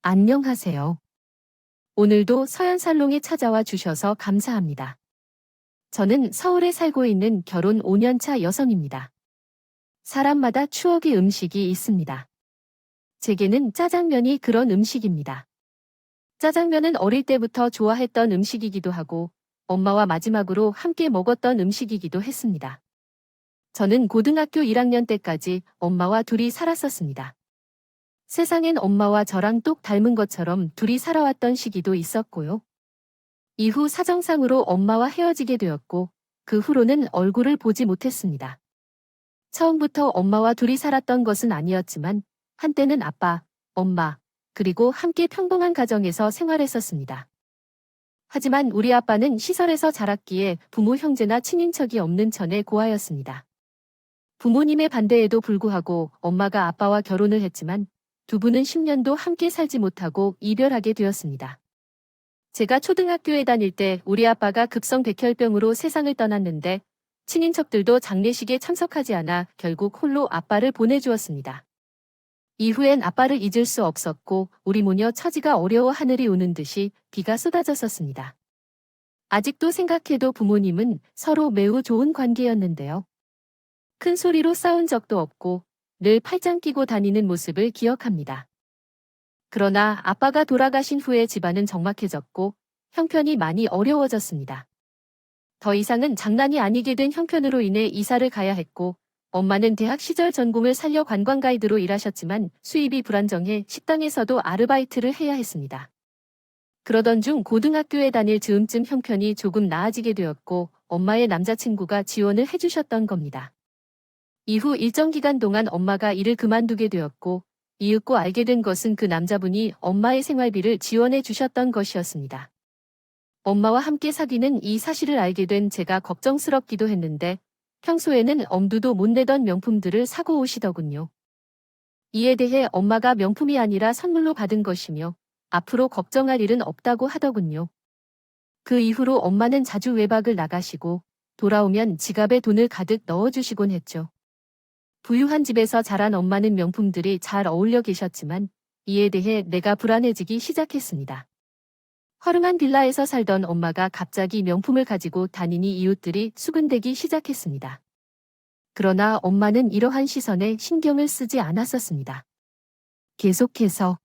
안녕하세요. 오늘도 서연살롱에 찾아와 주셔서 감사합니다. 저는 서울에 살고 있는 결혼 5년차 여성입니다. 사람마다 추억의 음식이 있습니다. 제게는 짜장면이 그런 음식입니다. 짜장면은 어릴 때부터 좋아했던 음식이기도 하고 엄마와 마지막으로 함께 먹었던 음식이기도 했습니다. 저는 고등학교 1학년 때까지 엄마와 둘이 살았었습니다. 세상엔 엄마와 저랑 똑 닮은 것처럼 둘이 살아왔던 시기도 있었고요. 이후 사정상으로 엄마와 헤어지게 되었고, 그 후로는 얼굴을 보지 못했습니다. 처음부터 엄마와 둘이 살았던 것은 아니었지만, 한때는 아빠, 엄마, 그리고 함께 평범한 가정에서 생활했었습니다. 하지만 우리 아빠는 시설에서 자랐기에 부모 형제나 친인척이 없는 천에 고아였습니다. 부모님의 반대에도 불구하고 엄마가 아빠와 결혼을 했지만, 두 분은 10년도 함께 살지 못하고 이별하게 되었습니다. 제가 초등학교에 다닐 때 우리 아빠가 급성 백혈병으로 세상을 떠났는데 친인척들도 장례식에 참석하지 않아 결국 홀로 아빠를 보내주었습니다. 이후엔 아빠를 잊을 수 없었고 우리 모녀 처지가 어려워 하늘이 우는 듯이 비가 쏟아졌었습니다. 아직도 생각해도 부모님은 서로 매우 좋은 관계였는데요. 큰 소리로 싸운 적도 없고 늘 팔짱 끼고 다니는 모습을 기억합니다. 그러나 아빠가 돌아가신 후에 집안은 적막해졌고 형편이 많이 어려워졌습니다. 더 이상은 장난이 아니게 된 형편으로 인해 이사를 가야 했고 엄마는 대학 시절 전공을 살려 관광 가이드로 일하셨지만 수입이 불안정해 식당에서도 아르바이트를 해야 했습니다. 그러던 중 고등학교에 다닐 즈음쯤 형편이 조금 나아지게 되었고 엄마의 남자친구가 지원을 해주셨던 겁니다. 이후 일정 기간 동안 엄마가 일을 그만두게 되었고 이윽고 알게 된 것은 그 남자분이 엄마의 생활비를 지원해 주셨던 것이었습니다. 엄마와 함께 사귀는 이 사실을 알게 된 제가 걱정스럽기도 했는데 평소에는 엄두도 못 내던 명품들을 사고 오시더군요. 이에 대해 엄마가 명품이 아니라 선물로 받은 것이며 앞으로 걱정할 일은 없다고 하더군요. 그 이후로 엄마는 자주 외박을 나가시고 돌아오면 지갑에 돈을 가득 넣어주시곤 했죠. 부유한 집에서 자란 엄마는 명품들이 잘 어울려 계셨지만 이에 대해 내가 불안해지기 시작했습니다. 허름한 빌라에서 살던 엄마가 갑자기 명품을 가지고 다니니 이웃들이 수군대기 시작했습니다. 그러나 엄마는 이러한 시선에 신경을 쓰지 않았었습니다. 계속해서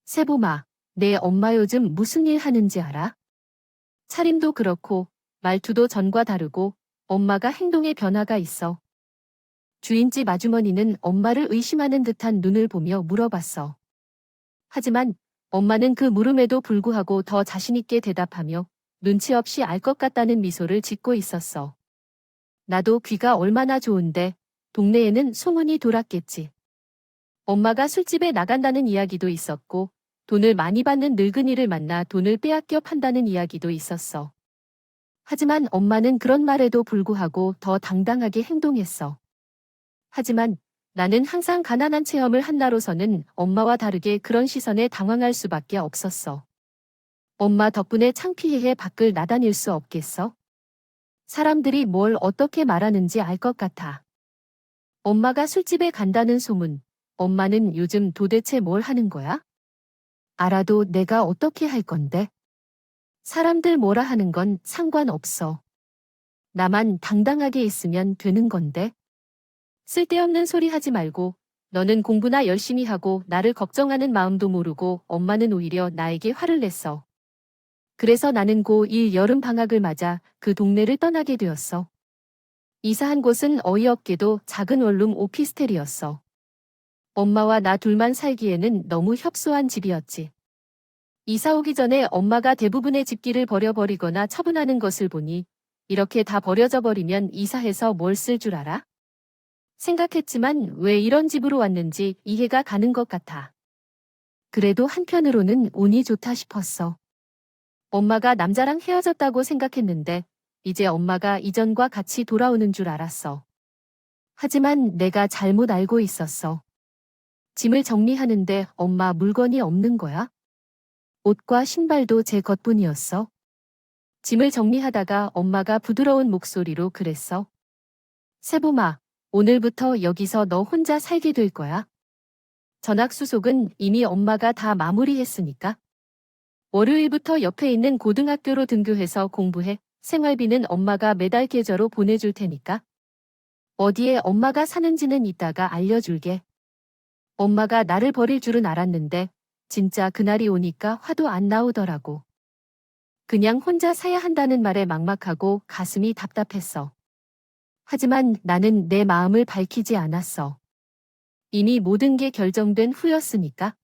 세보마, 내 엄마 요즘 무슨 일 하는지 알아? 차림도 그렇고 말투도 전과 다르고 엄마가 행동에 변화가 있어. 주인집 아주머니는 엄마를 의심하는 듯한 눈을 보며 물어봤어. 하지만 엄마는 그 물음에도 불구하고 더 자신있게 대답하며 눈치 없이 알 것 같다는 미소를 짓고 있었어. 나도 귀가 얼마나 좋은데 동네에는 소문이 돌았겠지. 엄마가 술집에 나간다는 이야기도 있었고 돈을 많이 받는 늙은이를 만나 돈을 빼앗겨 판다는 이야기도 있었어. 하지만 엄마는 그런 말에도 불구하고 더 당당하게 행동했어. 하지만 나는 항상 가난한 체험을 한 나로서는 엄마와 다르게 그런 시선에 당황할 수밖에 없었어. 엄마 덕분에 창피해 밖을 나다닐 수 없겠어? 사람들이 뭘 어떻게 말하는지 알 것 같아. 엄마가 술집에 간다는 소문. 엄마는 요즘 도대체 뭘 하는 거야? 알아도 내가 어떻게 할 건데? 사람들 뭐라 하는 건 상관없어. 나만 당당하게 있으면 되는 건데? 쓸데없는 소리 하지 말고 너는 공부나 열심히 하고 나를 걱정하는 마음도 모르고 엄마는 오히려 나에게 화를 냈어. 그래서 나는 고1 여름 방학을 맞아 그 동네를 떠나게 되었어. 이사한 곳은 어이없게도 작은 원룸 오피스텔이었어. 엄마와 나 둘만 살기에는 너무 협소한 집이었지. 이사 오기 전에 엄마가 대부분의 집기를 버려버리거나 처분하는 것을 보니 이렇게 다 버려져 버리면 이사해서 뭘 쓸 줄 알아? 생각했지만 왜 이런 집으로 왔는지 이해가 가는 것 같아. 그래도 한편으로는 운이 좋다 싶었어. 엄마가 남자랑 헤어졌다고 생각했는데 이제 엄마가 이전과 같이 돌아오는 줄 알았어. 하지만 내가 잘못 알고 있었어. 짐을 정리하는데 엄마 물건이 없는 거야? 옷과 신발도 제 것뿐이었어. 짐을 정리하다가 엄마가 부드러운 목소리로 그랬어. 세보마, 오늘부터 여기서 너 혼자 살게 될 거야. 전학 수속은 이미 엄마가 다 마무리했으니까. 월요일부터 옆에 있는 고등학교로 등교해서 공부해. 생활비는 엄마가 매달 계좌로 보내줄 테니까. 어디에 엄마가 사는지는 이따가 알려줄게. 엄마가 나를 버릴 줄은 알았는데 진짜 그날이 오니까 화도 안 나오더라고. 그냥 혼자 사야 한다는 말에 막막하고 가슴이 답답했어. 하지만 나는 내 마음을 밝히지 않았어. 이미 모든 게 결정된 후였으니까.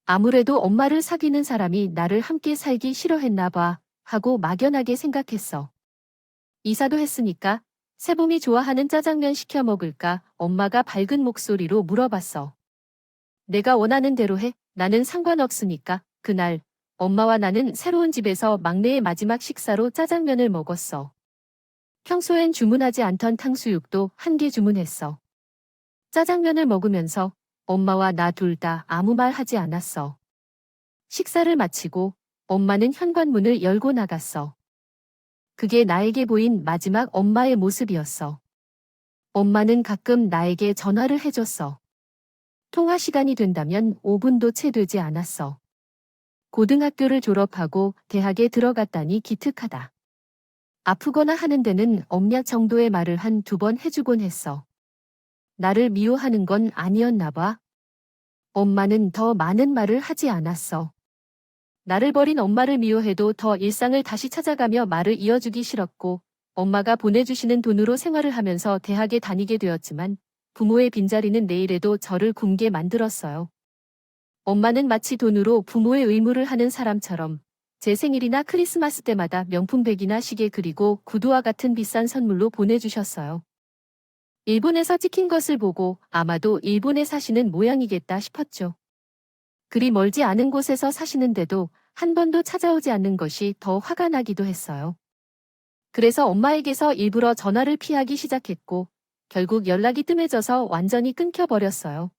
아무래도 엄마를 사귀는 사람이 나를 함께 살기 싫어했나 봐 하고 막연하게 생각했어. 이사도 했으니까 세봄이 좋아하는 짜장면 시켜 먹을까 엄마가 밝은 목소리로 물어봤어. 내가 원하는 대로 해. 나는 상관없으니까. 그날 엄마와 나는 새로운 집에서 막내의 마지막 식사로 짜장면을 먹었어. 평소엔 주문하지 않던 탕수육도 한 개 주문했어. 짜장면을 먹으면서 엄마와 나 둘 다 아무 말 하지 않았어. 식사를 마치고 엄마는 현관문을 열고 나갔어. 그게 나에게 보인 마지막 엄마의 모습이었어. 엄마는 가끔 나에게 전화를 해줬어. 통화 시간이 된다면 5분도 채 되지 않았어. 고등학교를 졸업하고 대학에 들어갔다니 기특하다. 아프거나 하는 데는 엄냐 정도의 말을 한 2번 해주곤 했어. 나를 미워하는 건 아니었나 봐. 엄마는 더 많은 말을 하지 않았어. 나를 버린 엄마를 미워해도 더 일상을 다시 찾아가며 말을 이어주기 싫었고, 엄마가 보내주시는 돈으로 생활을 하면서 대학에 다니게 되었지만, 부모의 빈자리는 내일에도 저를 굶게 만들었어요. 엄마는 마치 돈으로 부모의 의무를 하는 사람처럼 제 생일이나 크리스마스 때마다 명품백이나 시계 그리고 구두와 같은 비싼 선물로 보내주셨어요. 일본에서 찍힌 것을 보고 아마도 일본에 사시는 모양이겠다 싶었죠. 그리 멀지 않은 곳에서 사시는데도 한 번도 찾아오지 않는 것이 더 화가 나기도 했어요. 그래서 엄마에게서 일부러 전화를 피하기 시작했고 결국 연락이 뜸해져서 완전히 끊겨버렸어요.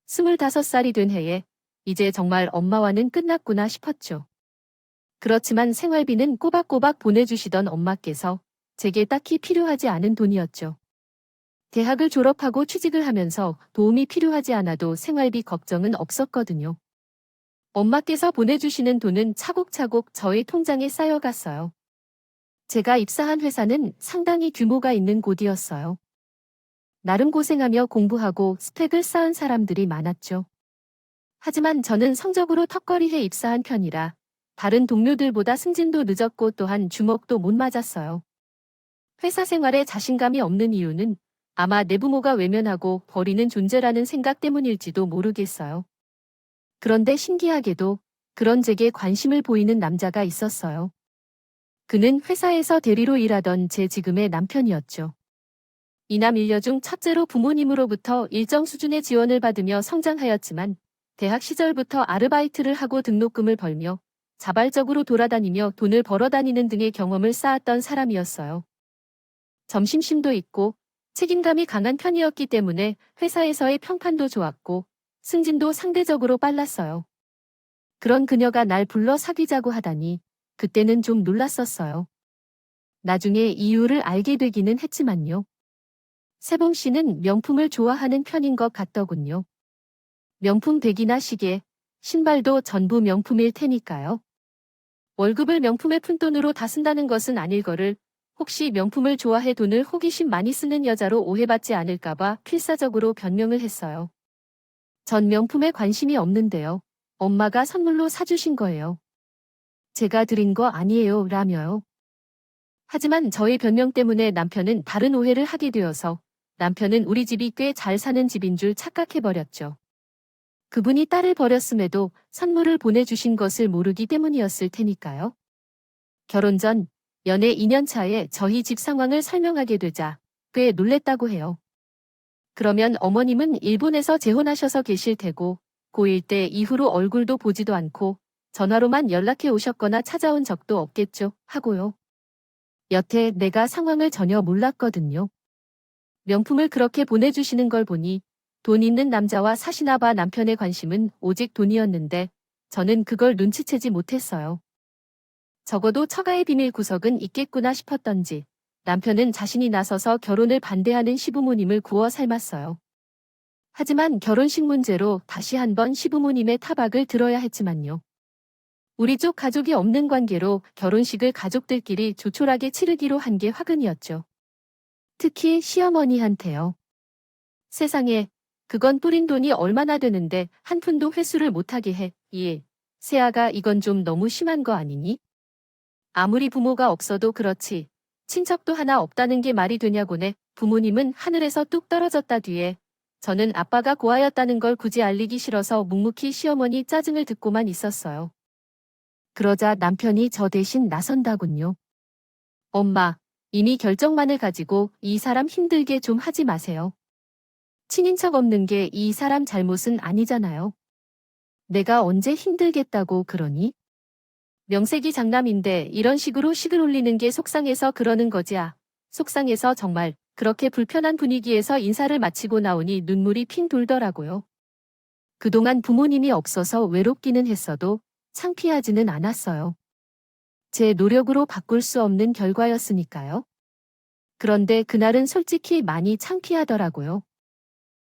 25살이 된 해에 이제 정말 엄마와는 끝났구나 싶었죠. 그렇지만 생활비는 꼬박꼬박 보내주시던 엄마께서 제게 딱히 필요하지 않은 돈이었죠. 대학을 졸업하고 취직을 하면서 도움이 필요하지 않아도 생활비 걱정은 없었거든요. 엄마께서 보내주시는 돈은 차곡차곡 저의 통장에 쌓여갔어요. 제가 입사한 회사는 상당히 규모가 있는 곳이었어요. 나름 고생하며 공부하고 스펙을 쌓은 사람들이 많았죠. 하지만 저는 성적으로 턱걸이해 입사한 편이라 다른 동료들보다 승진도 늦었고 또한 주먹도 못 맞았어요. 회사 생활에 자신감이 없는 이유는 아마 내 부모가 외면하고 버리는 존재라는 생각 때문일지도 모르겠어요. 그런데 신기하게도 그런 제게 관심을 보이는 남자가 있었어요. 그는 회사에서 대리로 일하던 제 지금의 남편이었죠. 이남 일녀 중 첫째로 부모님으로부터 일정 수준의 지원을 받으며 성장하였지만 대학 시절부터 아르바이트를 하고 등록금을 벌며 자발적으로 돌아다니며 돈을 벌어다니는 등의 경험을 쌓았던 사람이었어요. 점심심도 있고 책임감이 강한 편이었기 때문에 회사에서의 평판도 좋았고 승진도 상대적으로 빨랐어요. 그런 그녀가 날 불러 사귀자고 하다니 그때는 좀 놀랐었어요. 나중에 이유를 알게 되기는 했지만요. 세봉 씨는 명품을 좋아하는 편인 것 같더군요. 명품 백이나 시계, 신발도 전부 명품일 테니까요. 월급을 명품의 푼돈으로 다 쓴다는 것은 아닐 거를 혹시 명품을 좋아해 돈을 호기심 많이 쓰는 여자로 오해받지 않을까봐 필사적으로 변명을 했어요. 전 명품에 관심이 없는데요. 엄마가 선물로 사주신 거예요. 제가 드린 거 아니에요 라며요. 하지만 저의 변명 때문에 남편은 다른 오해를 하게 되어서 남편은 우리 집이 꽤 잘 사는 집인 줄 착각해버렸죠. 그분이 딸을 버렸음에도 선물을 보내주신 것을 모르기 때문이었을 테니까요. 결혼 전 연애 2년 차에 저희 집 상황을 설명하게 되자 꽤 놀랬다고 해요. 그러면 어머님은 일본에서 재혼하셔서 계실 테고 고1 때 이후로 얼굴도 보지도 않고 전화로만 연락해 오셨거나 찾아온 적도 없겠죠 하고요. 여태 내가 상황을 전혀 몰랐거든요. 명품을 그렇게 보내주시는 걸 보니 돈 있는 남자와 사시나 봐. 남편의 관심은 오직 돈이었는데 저는 그걸 눈치채지 못했어요. 적어도 처가의 비밀 구석은 있겠구나 싶었던지 남편은 자신이 나서서 결혼을 반대하는 시부모님을 구워 삶았어요. 하지만 결혼식 문제로 다시 한번 시부모님의 타박을 들어야 했지만요. 우리 쪽 가족이 없는 관계로 결혼식을 가족들끼리 조촐하게 치르기로 한 게 화근이었죠. 특히 시어머니한테요. 세상에, 그건 뿌린 돈이 얼마나 되는데 한 푼도 회수를 못하게 해. 예. 세아가 이건 좀 너무 심한 거 아니니? 아무리 부모가 없어도 그렇지. 친척도 하나 없다는 게 말이 되냐고네. 부모님은 하늘에서 뚝 떨어졌다 뒤에 저는 아빠가 고아였다는 걸 굳이 알리기 싫어서 묵묵히 시어머니 짜증을 듣고만 있었어요. 그러자 남편이 저 대신 나선다군요. 엄마, 이미 결정만을 가지고 이 사람 힘들게 좀 하지 마세요. 친인척 없는 게 이 사람 잘못은 아니잖아요. 내가 언제 힘들겠다고 그러니? 명색이 장남인데 이런 식으로 식을 올리는 게 속상해서 그러는 거지. 속상해서 정말 그렇게 불편한 분위기에서 인사를 마치고 나오니 눈물이 핑 돌더라고요. 그동안 부모님이 없어서 외롭기는 했어도 창피하지는 않았어요. 제 노력으로 바꿀 수 없는 결과였으니까요. 그런데 그날은 솔직히 많이 창피하더라고요.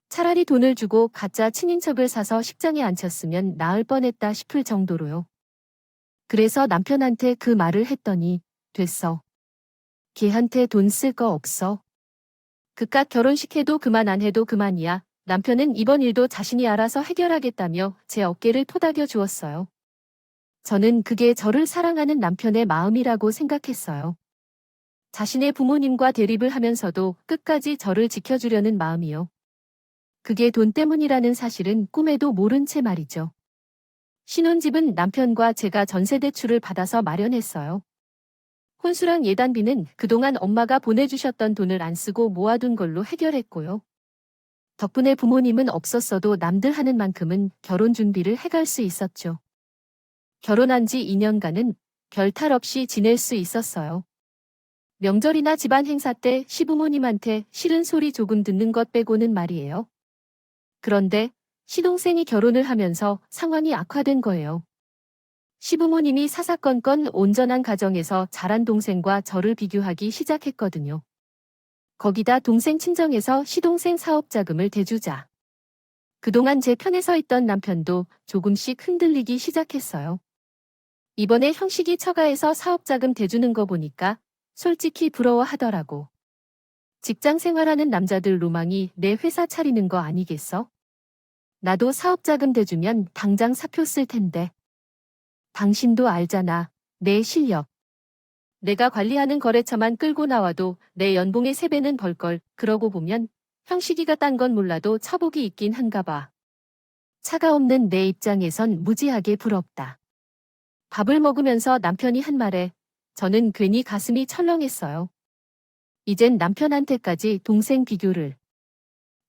차라리 돈을 주고 가짜 친인척을 사서 식장에 앉혔으면 나을 뻔했다 싶을 정도로요. 그래서 남편한테 그 말을 했더니 됐어. 걔한테 돈 쓸 거 없어. 그깟 결혼식 해도 그만 안 해도 그만이야. 남편은 이번 일도 자신이 알아서 해결하겠다며 제 어깨를 토닥여 주었어요. 저는 그게 저를 사랑하는 남편의 마음이라고 생각했어요. 자신의 부모님과 대립을 하면서도 끝까지 저를 지켜주려는 마음이요. 그게 돈 때문이라는 사실은 꿈에도 모른 채 말이죠. 신혼집은 남편과 제가 전세 대출을 받아서 마련했어요. 혼수랑 예단비는 그동안 엄마가 보내주셨던 돈을 안 쓰고 모아둔 걸로 해결했고요. 덕분에 부모님은 없었어도 남들 하는 만큼은 결혼 준비를 해갈 수 있었죠. 결혼한 지 2년간은 별 탈 없이 지낼 수 있었어요. 명절이나 집안 행사 때 시부모님한테 싫은 소리 조금 듣는 것 빼고는 말이에요. 그런데 시동생이 결혼을 하면서 상황이 악화된 거예요. 시부모님이 사사건건 온전한 가정에서 자란 동생과 저를 비교하기 시작했거든요. 거기다 동생 친정에서 시동생 사업자금을 대주자. 그동안 제 편에 서 있던 남편도 조금씩 흔들리기 시작했어요. 이번에 형식이 처가에서 사업자금 대주는 거 보니까 솔직히 부러워하더라고. 직장 생활하는 남자들 로망이 내 회사 차리는 거 아니겠어? 나도 사업자금 대주면 당장 사표 쓸 텐데. 당신도 알잖아, 내 실력. 내가 관리하는 거래처만 끌고 나와도 내 연봉의 3배는 벌걸. 그러고 보면 형식이가 딴 건 몰라도 처복이 있긴 한가 봐. 차가 없는 내 입장에선 무지하게 부럽다. 밥을 먹으면서 남편이 한 말에 저는 괜히 가슴이 철렁했어요. 이젠 남편한테까지 동생 비교를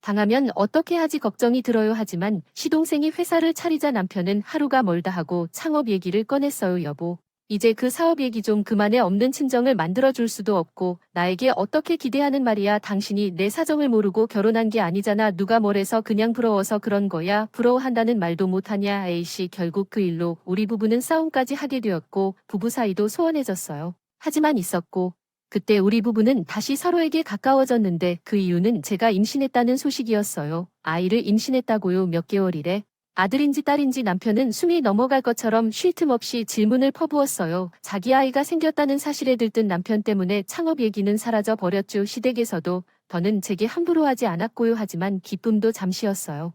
당하면 어떻게 하지 걱정이 들어요. 하지만 시동생이 회사를 차리자 남편은 하루가 멀다 하고 창업 얘기를 꺼냈어요. 여보, 이제 그 사업 얘기 좀 그만해. 없는 친정을 만들어줄 수도 없고 나에게 어떻게 기대하는 말이야. 당신이 내 사정을 모르고 결혼한 게 아니잖아. 누가 뭐래서 그냥 부러워서 그런 거야. 부러워한다는 말도 못하냐. A씨, 결국 그 일로 우리 부부는 싸움까지 하게 되었고 부부 사이도 소원해졌어요. 하지만 있었고 그때 우리 부부는 다시 서로에게 가까워졌는데 그 이유는 제가 임신했다는 소식이었어요. 아이를 임신했다고요. 몇 개월이래. 아들인지 딸인지 남편은 숨이 넘어갈 것처럼 쉴 틈 없이 질문을 퍼부었어요. 자기 아이가 생겼다는 사실에 들뜬 남편 때문에 창업 얘기는 사라져 버렸죠. 시댁에서도 더는 제게 함부로 하지 않았고요. 하지만 기쁨도 잠시였어요.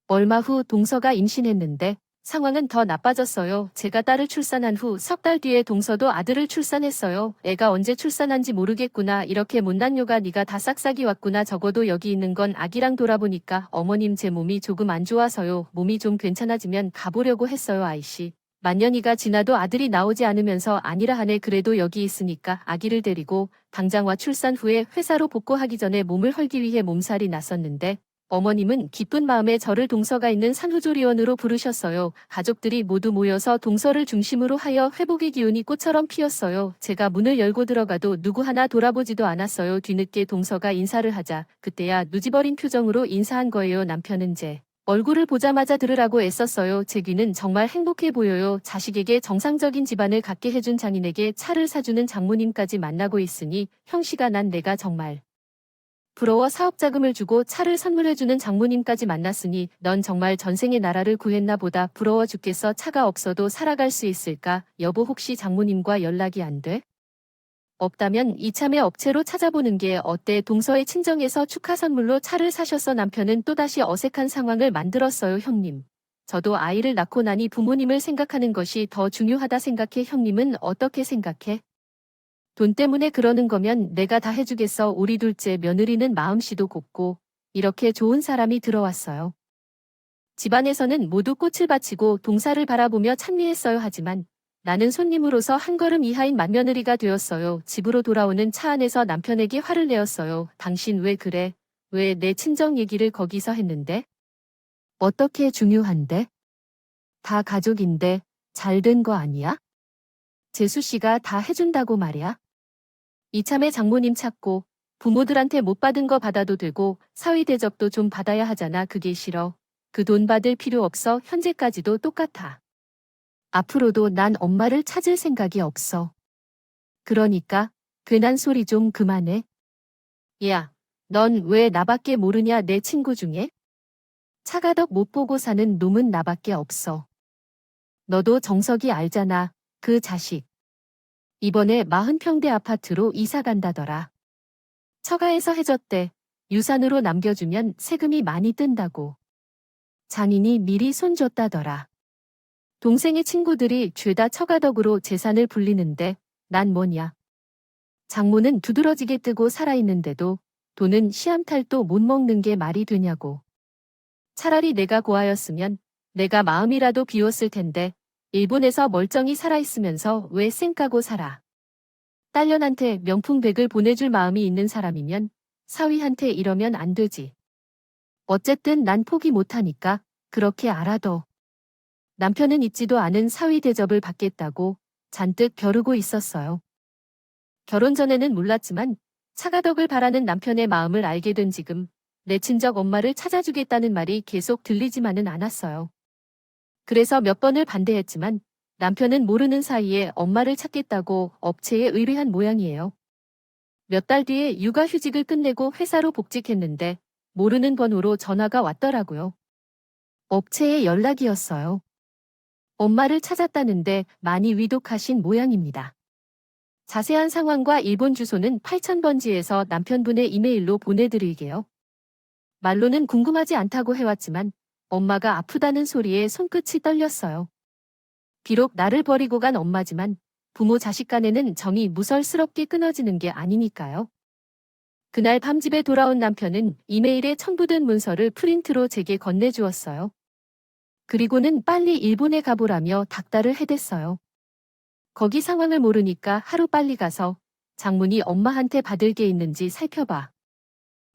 얼마 후 동서가 임신했는데 상황은 더 나빠졌어요. 제가 딸을 출산한 후 석 달 뒤에 동서도 아들을 출산했어요. 애가 언제 출산한지 모르겠구나. 이렇게 못난 요가 네가 다 싹싹이 왔구나. 적어도 여기 있는 건 아기랑 돌아보니까 어머님 제 몸이 조금 안 좋아서요. 몸이 좀 괜찮아지면 가보려고 했어요. 아이씨. 만년이가 지나도 아들이 나오지 않으면서 아니라 하네. 그래도 여기 있으니까 아기를 데리고 당장 와. 출산 후에 회사로 복구하기 전에 몸을 헐기 위해 몸살이 났었는데 어머님은 기쁜 마음에 저를 동서가 있는 산후조리원으로 부르셨어요. 가족들이 모두 모여서 동서를 중심으로 하여 회복의 기운이 꽃처럼 피었어요. 제가 문을 열고 들어가도 누구 하나 돌아보지도 않았어요. 뒤늦게 동서가 인사를 하자 그때야 누지버린 표정으로 인사한 거예요. 남편은 제 얼굴을 보자마자 들으라고 애썼어요. 제 귀는 정말 행복해 보여요. 자식에게 정상적인 집안을 갖게 해준 장인에게 차를 사주는 장모님까지 만나고 있으니 형씨가 난 내가 정말 부러워 사업 자금을 주고 차를 선물해주는 장모님까지 만났으니 넌 정말 전생에 나라를 구했나 보다. 부러워 죽겠어. 차가 없어도 살아갈 수 있을까? 여보, 혹시 장모님과 연락이 안 돼? 없다면 이참에 업체로 찾아보는 게 어때? 동서의 친정에서 축하 선물로 차를 사셔서 남편은 또다시 어색한 상황을 만들었어요. 형님. 저도 아이를 낳고 나니 부모님을 생각하는 것이 더 중요하다 생각해. 형님은 어떻게 생각해? 돈 때문에 그러는 거면 내가 다 해주겠어. 우리 둘째 며느리는 마음씨도 곱고 이렇게 좋은 사람이 들어왔어요. 집안에서는 모두 꽃을 바치고 동사를 바라보며 찬미했어요. 하지만 나는 손님으로서 한 걸음 이하인 맏며느리가 되었어요. 집으로 돌아오는 차 안에서 남편에게 화를 내었어요. 당신 왜 그래? 왜 내 친정 얘기를 거기서 했는데? 어떻게 중요한데? 다 가족인데 잘 된 거 아니야? 재수 씨가 다 해준다고 말이야. 이참에 장모님 찾고 부모들한테 못 받은 거 받아도 되고 사위 대접도 좀 받아야 하잖아. 그게 싫어. 그 돈 받을 필요 없어. 현재까지도 똑같아. 앞으로도 난 엄마를 찾을 생각이 없어. 그러니까 괜한 소리 좀 그만해. 야, 넌 왜 나밖에 모르냐? 내 친구 중에? 차가덕 못 보고 사는 놈은 나밖에 없어. 너도 정석이 알잖아. 그 자식. 이번에 40평대 아파트로 이사 간다더라. 처가에서 해줬대. 유산으로 남겨주면 세금이 많이 뜬다고. 장인이 미리 손 줬다더라. 동생의 친구들이 죄다 처가덕으로 재산을 불리는데 난 뭐냐. 장모는 두드러지게 뜨고 살아있는데도 돈은 씨암탈도 못 먹는 게 말이 되냐고. 차라리 내가 고아였으면 내가 마음이라도 비웠을 텐데 일본에서 멀쩡히 살아있으면서 왜 쌩 까고 살아. 딸년한테 명품백을 보내줄 마음이 있는 사람이면 사위한테 이러면 안 되지. 어쨌든 난 포기 못하니까 그렇게 알아둬. 남편은 잊지도 않은 사위 대접을 받겠다고 잔뜩 벼르고 있었어요. 결혼 전에는 몰랐지만 차가덕을 바라는 남편의 마음을 알게 된 지금 내 친정 엄마를 찾아주겠다는 말이 계속 들리지만은 않았어요. 그래서 몇 번을 반대했지만 남편은 모르는 사이에 엄마를 찾겠다고 업체에 의뢰한 모양이에요. 몇 달 뒤에 육아휴직을 끝내고 회사로 복직했는데 모르는 번호로 전화가 왔더라고요. 업체의 연락이었어요. 엄마를 찾았다는데 많이 위독하신 모양입니다. 자세한 상황과 일본 주소는 8000번지에서 남편분의 이메일로 보내드릴게요. 말로는 궁금하지 않다고 해왔지만 엄마가 아프다는 소리에 손끝이 떨렸어요. 비록 나를 버리고 간 엄마지만 부모 자식 간에는 정이 무설스럽게 끊어지는 게 아니니까요. 그날 밤 집에 돌아온 남편은 이메일에 첨부된 문서를 프린트로 제게 건네주었어요. 그리고는 빨리 일본에 가보라며 닥달을 해댔어요. 거기 상황을 모르니까 하루빨리 가서 장문이 엄마한테 받을 게 있는지 살펴봐.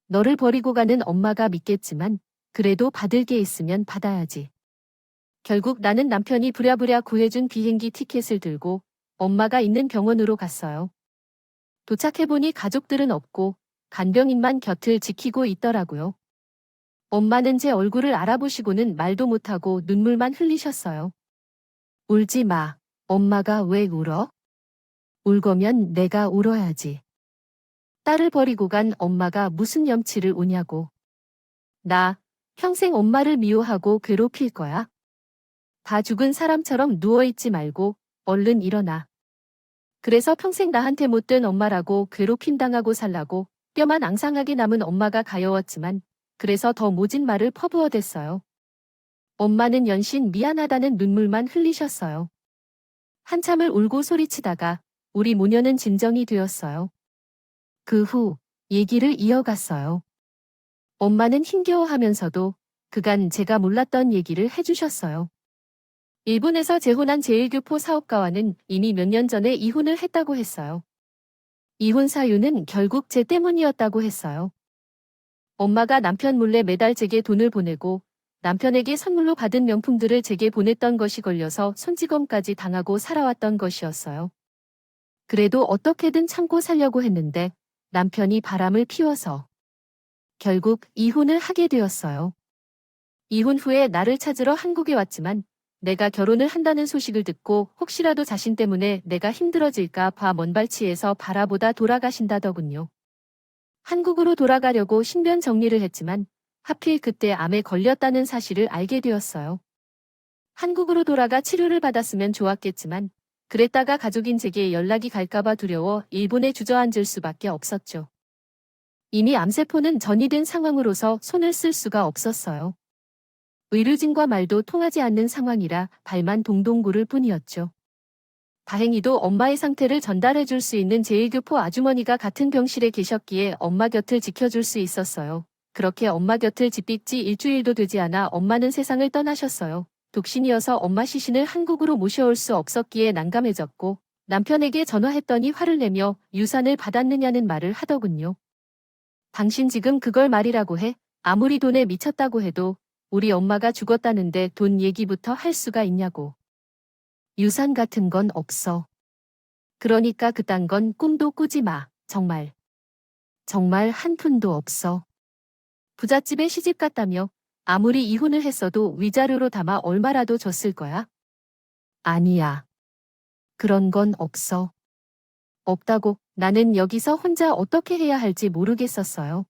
너를 버리고 가는 엄마가 믿겠지만 그래도 받을 게 있으면 받아야지. 결국 나는 남편이 부랴부랴 구해준 비행기 티켓을 들고 엄마가 있는 병원으로 갔어요. 도착해보니 가족들은 없고 간병인만 곁을 지키고 있더라고요. 엄마는 제 얼굴을 알아보시고는 말도 못하고 눈물만 흘리셨어요. 울지 마. 엄마가 왜 울어? 울 거면 내가 울어야지. 딸을 버리고 간 엄마가 무슨 염치를 우냐고. 나 평생 엄마를 미워하고 괴롭힐 거야. 다 죽은 사람처럼 누워있지 말고 얼른 일어나. 그래서 평생 나한테 못된 엄마라고 괴롭힘 당하고 살라고 뼈만 앙상하게 남은 엄마가 가여웠지만 그래서 더 모진 말을 퍼부어댔어요. 엄마는 연신 미안하다는 눈물만 흘리셨어요. 한참을 울고 소리치다가 우리 모녀는 진정이 되었어요. 그 후 얘기를 이어갔어요. 엄마는 힘겨워하면서도 그간 제가 몰랐던 얘기를 해주셨어요. 일본에서 재혼한 제1교포 사업가와는 이미 몇 년 전에 이혼을 했다고 했어요. 이혼 사유는 결국 제 때문이었다고 했어요. 엄마가 남편 몰래 매달 제게 돈을 보내고 남편에게 선물로 받은 명품들을 제게 보냈던 것이 걸려서 손찌검까지 당하고 살아왔던 것이었어요. 그래도 어떻게든 참고 살려고 했는데 남편이 바람을 피워서 결국 이혼을 하게 되었어요. 이혼 후에 나를 찾으러 한국에 왔지만 내가 결혼을 한다는 소식을 듣고 혹시라도 자신 때문에 내가 힘들어질까 봐 먼발치에서 바라보다 돌아가신다더군요. 한국으로 돌아가려고 신변 정리를 했지만 하필 그때 암에 걸렸다는 사실을 알게 되었어요. 한국으로 돌아가 치료를 받았으면 좋았겠지만 그랬다가 가족인 제게 연락이 갈까봐 두려워 일본에 주저앉을 수밖에 없었죠. 이미 암세포는 전이된 상황으로서 손을 쓸 수가 없었어요. 의료진과 말도 통하지 않는 상황이라 발만 동동 구를 뿐이었죠. 다행히도 엄마의 상태를 전달해 줄 수 있는 제1교포 아주머니가 같은 병실에 계셨기에 엄마 곁을 지켜줄 수 있었어요. 그렇게 엄마 곁을 짓밟지 일주일도 되지 않아 엄마는 세상을 떠나셨어요. 독신이어서 엄마 시신을 한국으로 모셔올 수 없었기에 난감해졌고 남편에게 전화했더니 화를 내며 유산을 받았느냐는 말을 하더군요. 당신 지금 그걸 말이라고 해? 아무리 돈에 미쳤다고 해도 우리 엄마가 죽었다는데 돈 얘기부터 할 수가 있냐고. 유산 같은 건 없어. 그러니까 그딴 건 꿈도 꾸지 마. 정말. 정말 한 푼도 없어. 부잣집에 시집 갔다며 아무리 이혼을 했어도 위자료로 담아 얼마라도 줬을 거야? 아니야. 그런 건 없어. 없다고. 나는 여기서 혼자 어떻게 해야 할지 모르겠었어요.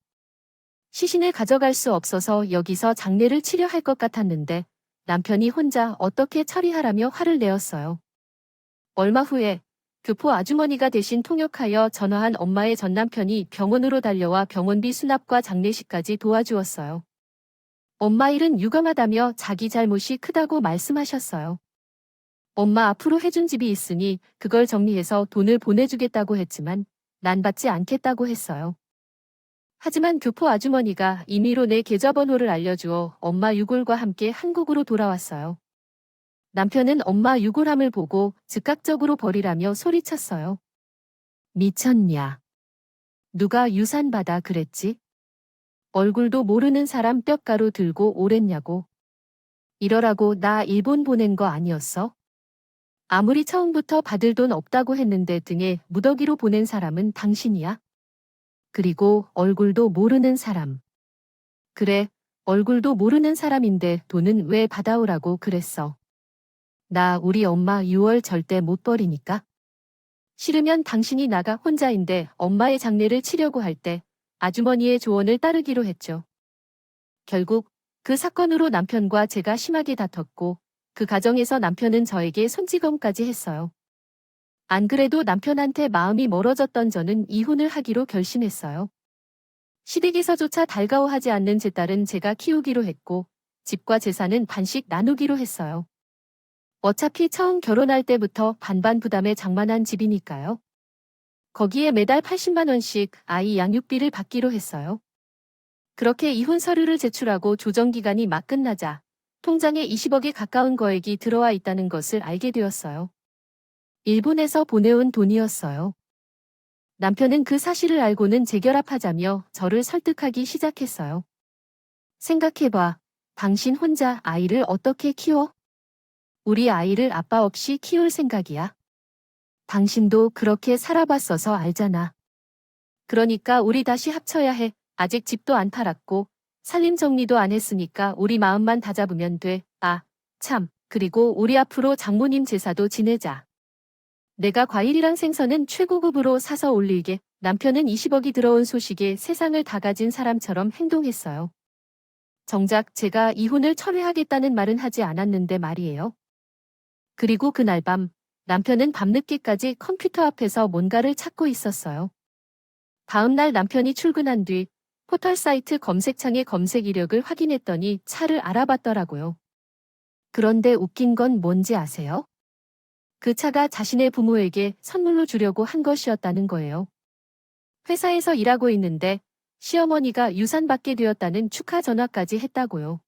시신을 가져갈 수 없어서 여기서 장례를 치려 할 것 같았는데 남편이 혼자 어떻게 처리하라며 화를 내었어요. 얼마 후에 교포 아주머니가 대신 통역하여 전화한 엄마의 전남편이 병원으로 달려와 병원비 수납과 장례식까지 도와주었어요. 엄마 일은 유감하다며 자기 잘못이 크다고 말씀하셨어요. 엄마 앞으로 해준 집이 있으니 그걸 정리해서 돈을 보내주겠다고 했지만 난 받지 않겠다고 했어요. 하지만 교포 아주머니가 임의로 내 계좌번호를 알려주어 엄마 유골과 함께 한국으로 돌아왔어요. 남편은 엄마 유골함을 보고 즉각적으로 버리라며 소리쳤어요. 미쳤냐? 누가 유산 받아 그랬지? 얼굴도 모르는 사람 뼈가루 들고 오랬냐고. 이러라고 나 일본 보낸 거 아니었어? 아무리 처음부터 받을 돈 없다고 했는데 등에 무더기로 보낸 사람은 당신이야? 그리고 얼굴도 모르는 사람. 그래, 얼굴도 모르는 사람인데 돈은 왜 받아오라고 그랬어? 나 우리 엄마 6월 절대 못 버리니까. 싫으면 당신이 나가 혼자인데 엄마의 장례를 치려고 할 때 아주머니의 조언을 따르기로 했죠. 결국 그 사건으로 남편과 제가 심하게 다퉜고 그 과정에서 남편은 저에게 손찌검까지 했어요. 안 그래도 남편한테 마음이 멀어졌던 저는 이혼을 하기로 결심했어요. 시댁에서조차 달가워하지 않는 제 딸은 제가 키우기로 했고 집과 재산은 반씩 나누기로 했어요. 어차피 처음 결혼할 때부터 반반 부담에 장만한 집이니까요. 거기에 매달 80만 원씩 아이 양육비를 받기로 했어요. 그렇게 이혼 서류를 제출하고 조정기간이 막 끝나자 통장에 20억에 가까운 거액이 들어와 있다는 것을 알게 되었어요. 일본에서 보내온 돈이었어요. 남편은 그 사실을 알고는 재결합하자며 저를 설득하기 시작했어요. 생각해봐. 당신 혼자 아이를 어떻게 키워? 우리 아이를 아빠 없이 키울 생각이야. 당신도 그렇게 살아봤어서 알잖아. 그러니까 우리 다시 합쳐야 해. 아직 집도 안 팔았고 살림 정리도 안 했으니까 우리 마음만 다잡으면 돼. 아, 참. 그리고 우리 앞으로 장모님 제사도 지내자. 내가 과일이랑 생선은 최고급으로 사서 올릴게. 남편은 20억이 들어온 소식에 세상을 다 가진 사람처럼 행동했어요. 정작 제가 이혼을 철회하겠다는 말은 하지 않았는데 말이에요. 그리고 그날 밤 남편은 밤늦게까지 컴퓨터 앞에서 뭔가를 찾고 있었어요. 다음 날 남편이 출근한 뒤 포털 사이트 검색창의 검색 이력을 확인했더니 차를 알아봤더라고요. 그런데 웃긴 건 뭔지 아세요? 그 차가 자신의 부모에게 선물로 주려고 한 것이었다는 거예요. 회사에서 일하고 있는데 시어머니가 유산받게 되었다는 축하 전화까지 했다고요.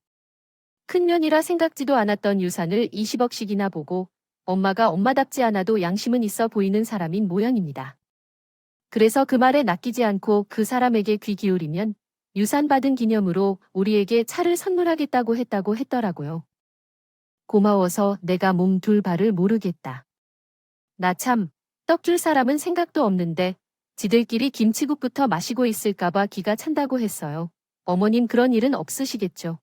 큰년이라 생각지도 않았던 유산을 20억씩이나 보고 엄마가 엄마답지 않아도 양심은 있어 보이는 사람인 모양입니다. 그래서 그 말에 낚이지 않고 그 사람에게 귀 기울이면 유산 받은 기념으로 우리에게 차를 선물하겠다고 했다고 했더라고요. 고마워서 내가 몸 둘 바를 모르겠다. 나 참, 떡 줄 사람은 생각도 없는데 지들끼리 김치국부터 마시고 있을까봐 기가 찬다고 했어요. 어머님 그런 일은 없으시겠죠.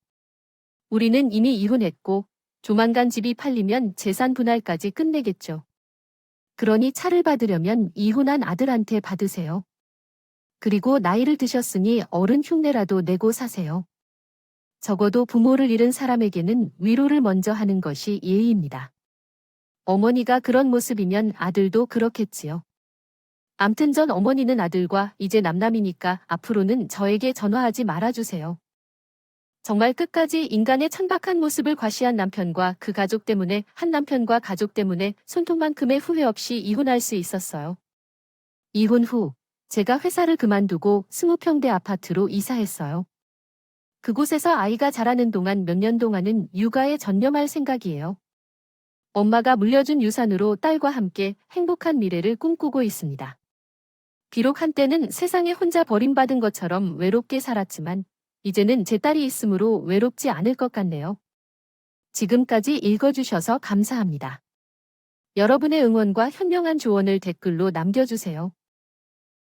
우리는 이미 이혼했고 조만간 집이 팔리면 재산 분할까지 끝내겠죠. 그러니 차를 받으려면 이혼한 아들한테 받으세요. 그리고 나이를 드셨으니 어른 흉내라도 내고 사세요. 적어도 부모를 잃은 사람에게는 위로를 먼저 하는 것이 예의입니다. 어머니가 그런 모습이면 아들도 그렇겠지요. 암튼 전 어머니는 아들과 이제 남남이니까 앞으로는 저에게 전화하지 말아주세요. 정말 끝까지 인간의 천박한 모습을 과시한 남편과 그 가족 때문에 한 남편과 가족 때문에 손톱만큼의 후회 없이 이혼할 수 있었어요. 이혼 후 제가 회사를 그만두고 20평대 아파트로 이사했어요. 그곳에서 아이가 자라는 동안 몇 년 동안은 육아에 전념할 생각이에요. 엄마가 물려준 유산으로 딸과 함께 행복한 미래를 꿈꾸고 있습니다. 비록 한때는 세상에 혼자 버림받은 것처럼 외롭게 살았지만 이제는 제 딸이 있으므로 외롭지 않을 것 같네요. 지금까지 읽어주셔서 감사합니다. 여러분의 응원과 현명한 조언을 댓글로 남겨주세요.